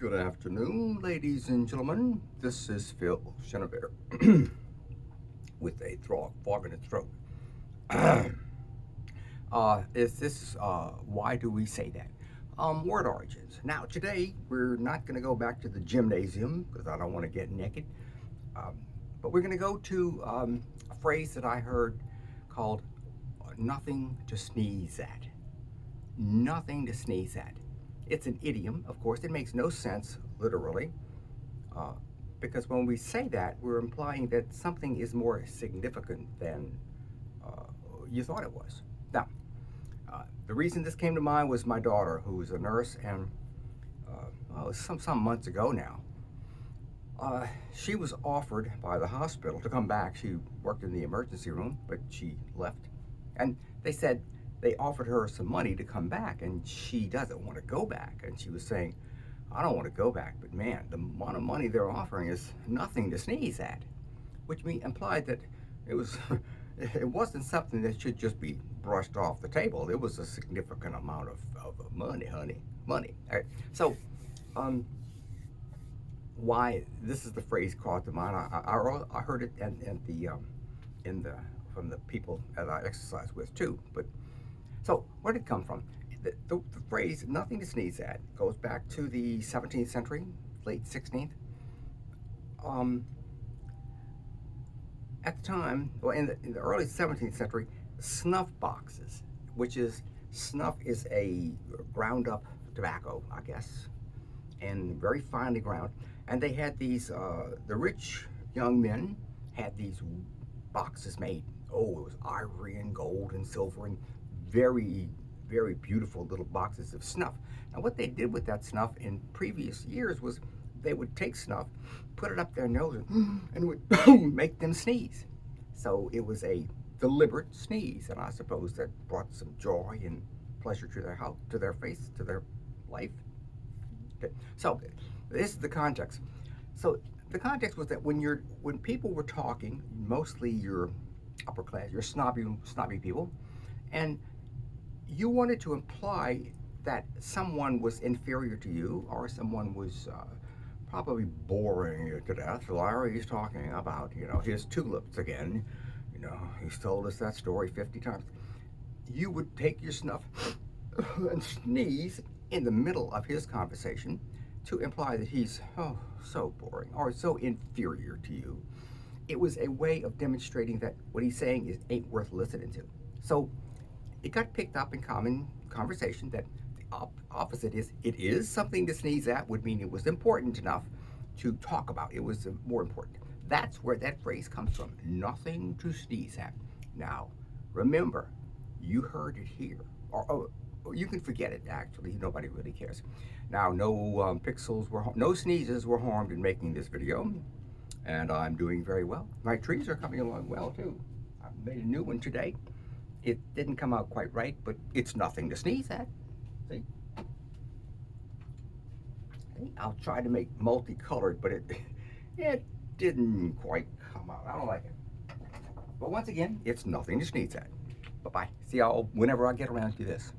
Good afternoon, ladies and gentlemen. This is Phil Chenevert with a fog in the throat. Why do we say that? Word origins. Now, today we're not going to go back to the gymnasium because I don't want to get naked, um, but we're going to go to a phrase that I heard called nothing to sneeze at. Nothing to sneeze at. It's an idiom, of course. It makes no sense literally, uh, because when we say that, we're implying that something is more significant than uh, you thought it was. Now, the reason this came to mind was my daughter, who's a nurse, and some months ago now, she was offered by the hospital to come back. She worked in the emergency room, but she left, and they said they offered her some money to come back, and she doesn't want to go back. And she was saying, I don't want to go back, but man, the amount of money they're offering is nothing to sneeze at, which implied that it was it wasn't something that should just be brushed off the table. It was a significant amount of money, honey, money. All right. So, um, why this is the phrase caught to mind? I heard it in the from the people that I exercise with too. But so where did it come from? The phrase "nothing to sneeze at" goes back to the 17th century, late 16th. Um, at the time, well, in the early 17th century, snuff boxes, which is snuff is a ground up tobacco, I guess, and very finely ground. And they had these, the rich young men had these boxes made. Oh, it was ivory and gold and silver and very, very beautiful little boxes of snuff. Now, what they did with that snuff in previous years was they would take snuff, put it up their nose, and it would make them sneeze. So it was a deliberate sneeze, and I suppose that brought some joy and pleasure to their house, to their face, to their life. Okay. So this is the context. So the context was that when people were talking, mostly your upper class, your snobby people, and you wanted to imply that someone was inferior to you or someone was probably boring you to death. Larry's talking about, his tulips again. He's told us that story 50 times. You would take your snuff and sneeze in the middle of his conversation to imply that he's so boring or so inferior to you. It was a way of demonstrating that what he's saying is ain't worth listening to. So it got picked up in common conversation that the opposite is it is something to sneeze at would mean it was important enough to talk about. It was more important. That's where that phrase comes from. Nothing to sneeze at. Now, remember, you heard it here, or you can forget it. Actually, nobody really cares. Now, no sneezes were harmed in making this video, and I'm doing very well. My trees are coming along well too. I made a new one today. It didn't come out quite right, but it's nothing to sneeze at. See? I'll try to make multicolored, but it didn't quite come out. I don't like it. But once again, it's nothing to sneeze at. Bye-bye. See y'all whenever I get around to this.